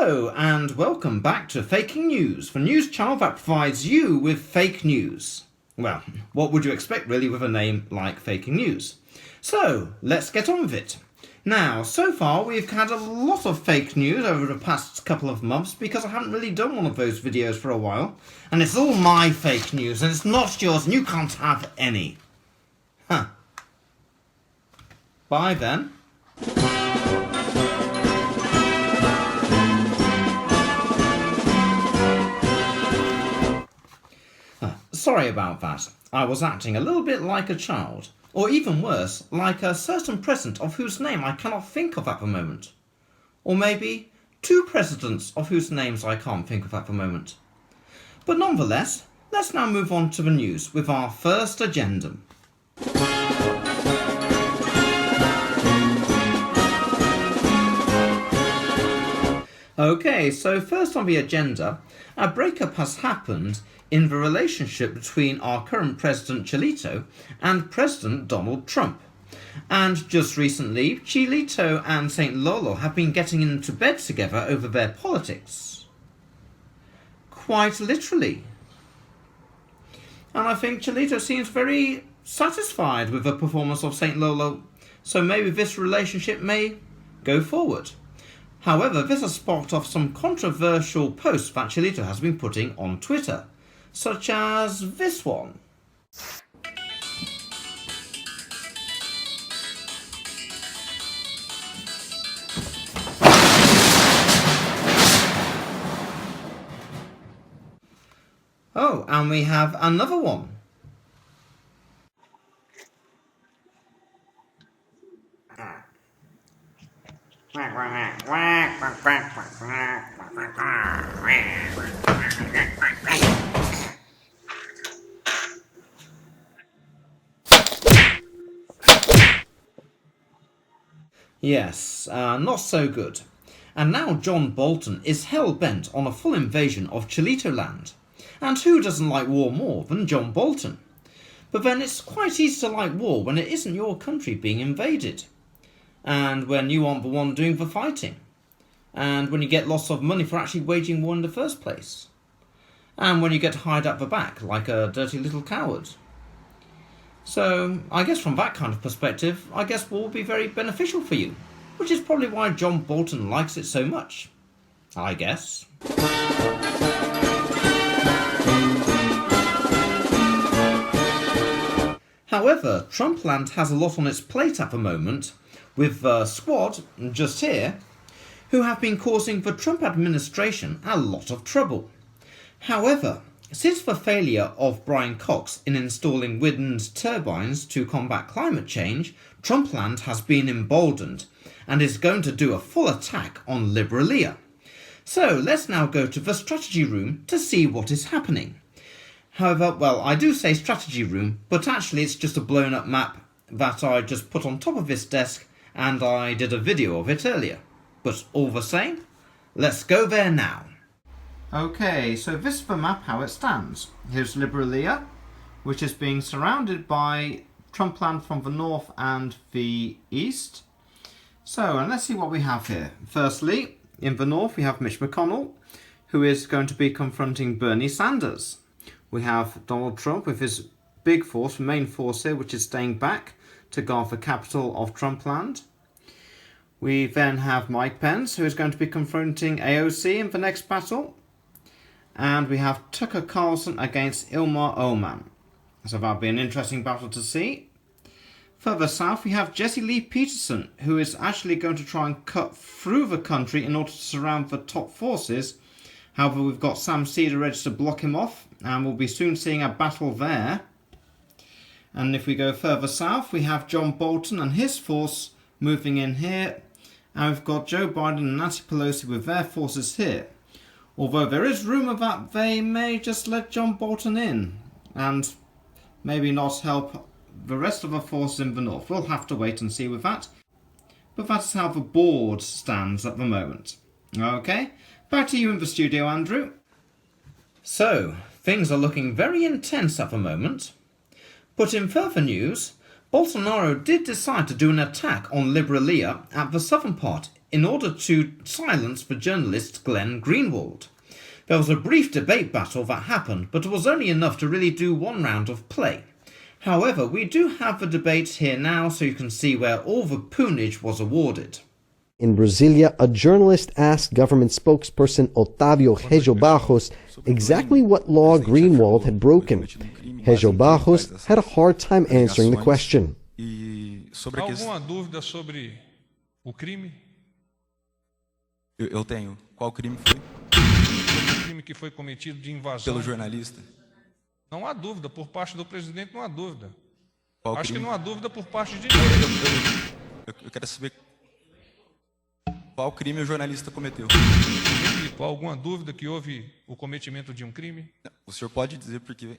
Hello and welcome back to Faking News, the news channel that provides you with fake news. Well, what would you expect really with a name like Faking News? So, let's get on with it. Now, so far we've had a lot of fake news over the past couple of months because I haven't really done one of those videos for a while. And it's all my fake news and it's not yours and you can't have any. Huh. Bye then. Sorry about that. I was acting a little bit like a child. Or even worse, like a certain president of whose name I cannot think of at the moment. Or maybe two presidents of whose names I can't think of at the moment. But nonetheless, let's now move on to the news with our first agenda. Okay, so first on the agenda, a breakup has happened in the relationship between our current President Chilito and President Donald Trump. And just recently, Chilito and St. Lolo have been getting into bed together over their politics. Quite literally. And I think Chilito seems very satisfied with the performance of St. Lolo, so maybe this relationship may go forward. However, this has sparked off some controversial posts that Chilito has been putting on Twitter, such as this one. Oh, and we have another one. Yes, not so good. And now John Bolton is hell-bent on a full invasion of Chilito Land. And who doesn't like war more than John Bolton? But then it's quite easy to like war when it isn't your country being invaded. And when you aren't the one doing the fighting. And when you get lots of money for actually waging war in the first place. And when you get hired at the back like a dirty little coward. So, I guess from that kind of perspective, I guess war will be very beneficial for you. Which is probably why John Bolton likes it so much. I guess. However, Trumpland has a lot on its plate at the moment, with the squad, just here, who have been causing the Trump administration a lot of trouble. However, since the failure of Brian Cox in installing wind turbines to combat climate change, Trumpland has been emboldened and is going to do a full attack on Liberalia. So let's now go to the strategy room to see what is happening. However, well, I do say strategy room, but actually it's just a blown up map that I just put on top of this desk and I did a video of it earlier. But all the same, let's go there now. Okay, so this is the map how it stands. Here's Liberalia, which is being surrounded by Trumpland from the north and the east. So, and let's see what we have here. Firstly, in the north we have Mitch McConnell, who is going to be confronting Bernie Sanders. We have Donald Trump with his big force, main force here, which is staying back to guard the capital of Trumpland. We then have Mike Pence, who is going to be confronting AOC in the next battle. And we have Tucker Carlson against Ilmar Oman. So that'll be an interesting battle to see. Further south, we have Jesse Lee Peterson, who is actually going to try and cut through the country in order to surround the top forces. However, we've got Sam Cedar ready to block him off, and we'll be soon seeing a battle there. And if we go further south, we have John Bolton and his force moving in here. And we've got Joe Biden and Nancy Pelosi with their forces here. Although there is rumour that they may just let John Bolton in and maybe not help the rest of the forces in the north. We'll have to wait and see with that. But that's how the board stands at the moment. Okay, back to you in the studio, Andrew. So, things are looking very intense at the moment. But in further news, Bolsonaro did decide to do an attack on Liberalia at the southern part in order to silence the journalist Glenn Greenwald. There was a brief debate battle that happened, but it was only enough to really do one round of play. However, we do have the debate here now so you can see where all the pwnage was awarded. In Brasilia, a journalist asked government spokesperson Otávio Rejo Barros exactly what law Greenwald had broken. Rejo Barros had a hard time answering the question. Alguma dúvida sobre o crime? Eu tenho. Qual crime foi? Sobre o crime que foi cometido de invasão? Pelo jornalista. Não há dúvida, por parte do presidente não há dúvida. Qual Acho crime? que não há dúvida por parte de ninguém. Eu quero saber qual crime o jornalista cometeu. Repito, há alguma dúvida que houve o cometimento de um crime? Não, o senhor pode dizer porque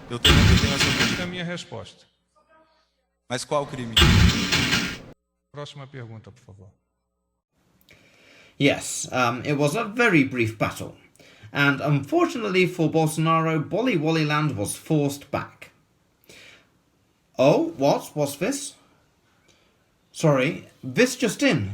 eu tenho essa Esta é dúvida. a minha resposta. Mas qual crime? Próxima pergunta, por favor. Yes, it was a very brief battle, and unfortunately for Bolsonaro, Bolly Land was forced back. Oh, what's this? Sorry, this just in.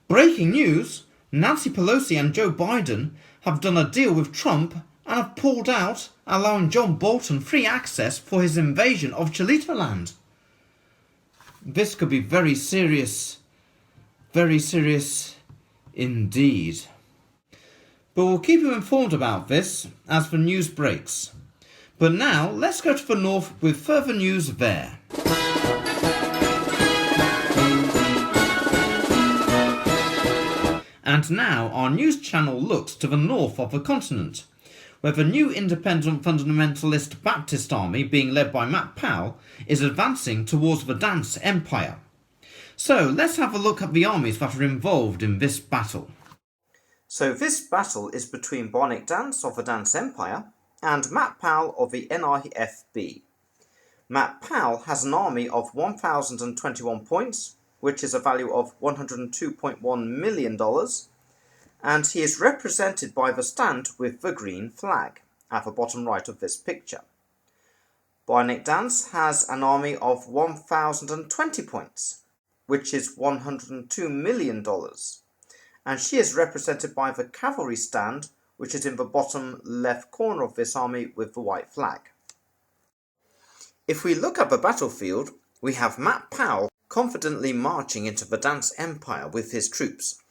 Breaking news, Nancy Pelosi and Joe Biden have done a deal with Trump and have pulled out, allowing John Bolton free access for his invasion of Chilito Land. This could be very serious indeed. But we'll keep you informed about this as the news breaks. But now, let's go to the north with further news there. And now our news channel looks to the north of the continent, where the new independent fundamentalist Baptist army being led by Matt Powell is advancing towards the Dance Empire. So let's have a look at the armies that are involved in this battle. So this battle is between BionicDance of the Dance Empire and Matt Powell of the NIFB. Matt Powell has an army of 1,021 points, which is a value of $102.1 million, and he is represented by the stand with the green flag at the bottom right of this picture. BionicDance has an army of 1,020 points, which is $102 million, and she is represented by the cavalry stand, which is in the bottom left corner of this army with the white flag. If we look at the battlefield, we have Matt Powell confidently marching into the Dance Empire with his troops,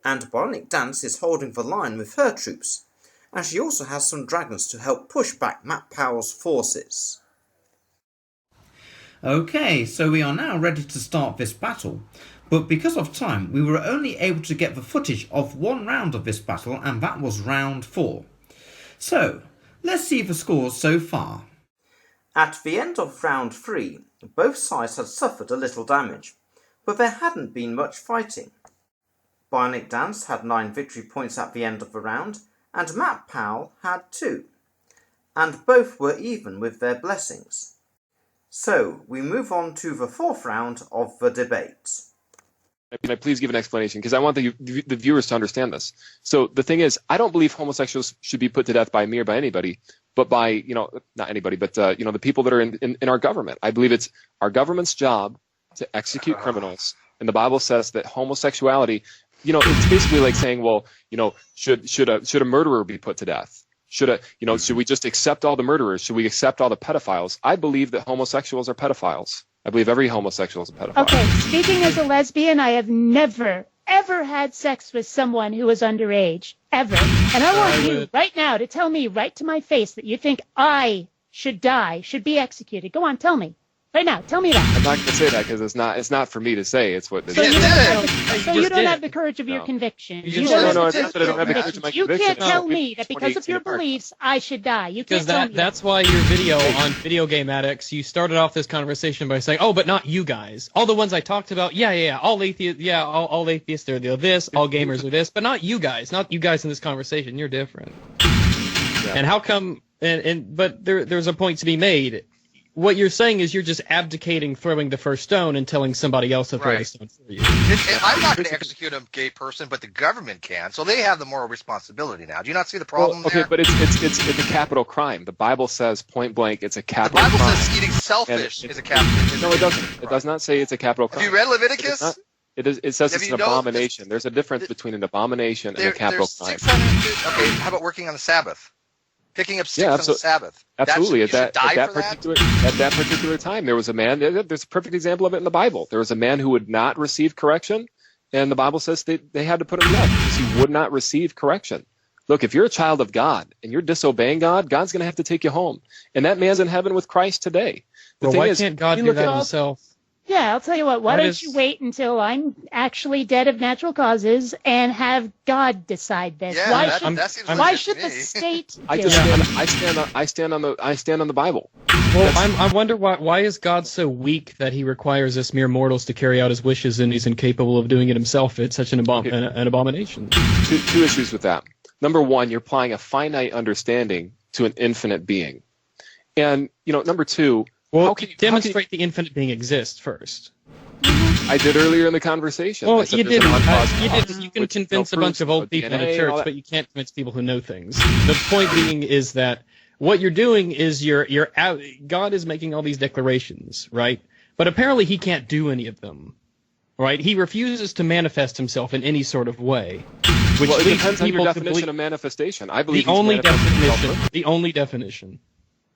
and BionicDance is holding the line with her troops, and she also has some dragons to help push back Matt Powell's forces. Okay, so we are now ready to start this battle, but because of time we were only able to get the footage of one round of this battle, and that was round 4. So, let's see the scores so far. At the end of round 3, both sides had suffered a little damage, but there hadn't been much fighting. BionicDance had 9 victory points at the end of the round, and Matt Powell had 2, and both were even with their blessings. So, we move on to the 4th round of the debate. Can I please give an explanation? Because I want the viewers to understand this. So the thing is, I don't believe homosexuals should be put to death by me or by anybody, but by, not anybody, but, the people that are in our government. I believe it's our government's job to execute criminals. And the Bible says that homosexuality, it's basically like saying, well, should a murderer be put to death? Should we just accept all the murderers? Should we accept all the pedophiles? I believe that homosexuals are pedophiles. I believe every homosexual is a pedophile. Okay, speaking as a lesbian, I have never, ever had sex with someone who was underage. Ever. And I want you right now to tell me right to my face that you think I should die, should be executed. Go on, tell me. Right now, tell me that. I'm not going to say that because it's not for me to say. It's what. So you don't have the courage of your conviction. No, it's not that I don't have the courage of my You conviction. can't tell me that because of your beliefs, I should die. You can't tell me that's why your video on Video Game Addicts, you started off this conversation by saying, "Oh, but not you guys. All the ones I talked about, all atheists, all atheists, they're this. All gamers are this, but not you guys. Not you guys in this conversation. You're different." Yeah. And how come? But there's a point to be made. What you're saying is you're just abdicating throwing the first stone and telling somebody else to throw the stone for you. I'm not going to execute a gay person, but the government can, so they have the moral responsibility now. Do you not see the problem there? Okay, but it's a capital crime. The Bible says point blank it's a capital crime. The Bible says eating selfish is a capital crime. No, it doesn't. It does not say it's a capital crime. Have you read Leviticus? It says Have it's you an know- abomination. There's a difference between an abomination and a capital there's crime. 600. Okay, how about working on the Sabbath? Picking up sticks on the Sabbath. Absolutely. You At should die that for that? particular time, there was a man. There's a perfect example of it in the Bible. There was a man who would not receive correction, and the Bible says they had to put him to death because he would not receive correction. Look, if you're a child of God and you're disobeying God, God's going to have to take you home, and that man's in heaven with Christ today. Well, why can't God do that himself? Yeah, I'll tell you what. Why That don't is- you wait until I'm actually dead of natural causes and have God decide this? Yeah, why that should, seems why legit should to the me. state do I it? stand on the Bible. Well, I wonder why is God so weak that he requires us mere mortals to carry out his wishes and he's incapable of doing it himself? It's such an abomination. Two issues with that. Number one, you're applying a finite understanding to an infinite being, and number two. Well, demonstrate the infinite being exists first. I did earlier in the conversation. Well, I said you there's an didn't. uncaused You cause, did. You can which, convince a proves, bunch of old people in DNA a and all church, that. but you can't convince people who know things. The point being is that what you're doing is you're out. God is making all these declarations, right? But apparently he can't do any of them, right? He refuses to manifest himself in any sort of way, which Well, it leads depends on people your to definition believe of manifestation. I believe the he's only manifested himself definition. The only definition.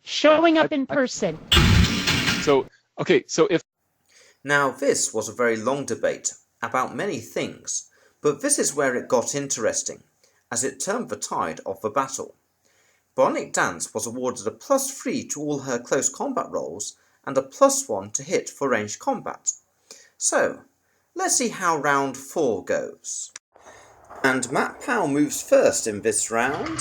Showing up in person. So if Now, this was a very long debate about many things, but this is where it got interesting, as it turned the tide of the battle. BionicDance was awarded a +3 to all her close combat rolls and a +1 to hit for ranged combat. So, let's see how round 4 goes. And Matt Powell moves first in this round.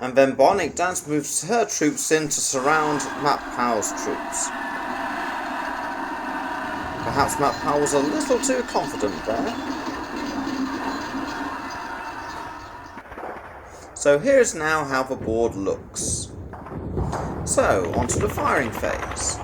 And then BionicDance moves her troops in to surround Matt Powell's troops. Perhaps Matt Powell was a little too confident there. So here's now how the board looks. So, onto the firing phase.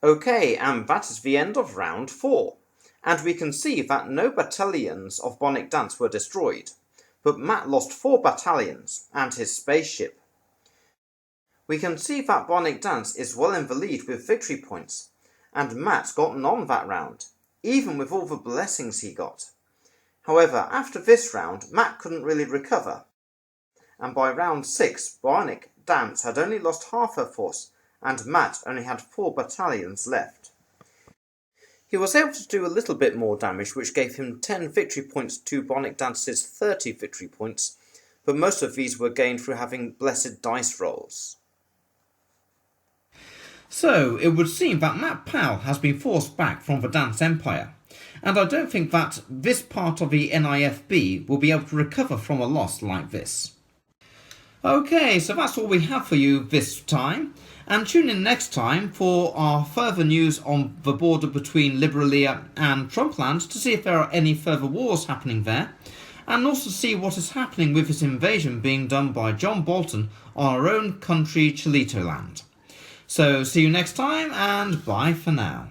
Okay, and that is the end of round 4. And we can see that no battalions of BionicDance were destroyed, but Matt lost 4 battalions and his spaceship. We can see that BionicDance is well in the lead with victory points, and Matt got none that round, even with all the blessings he got. However, after this round, Matt couldn't really recover, and by round 6, BionicDance had only lost half her force, and Matt only had 4 battalions left. He was able to do a little bit more damage, which gave him 10 victory points to BionicDance's 30 victory points, but most of these were gained through having blessed dice rolls. So, it would seem that Matt Powell has been forced back from the Dance Empire, and I don't think that this part of the NIFB will be able to recover from a loss like this. Okay, so that's all we have for you this time, and tune in next time for our further news on the border between Liberalia and Trump Land to see if there are any further wars happening there, and also see what is happening with this invasion being done by John Bolton on our own country, Chilito Land. So see you next time, and bye for now.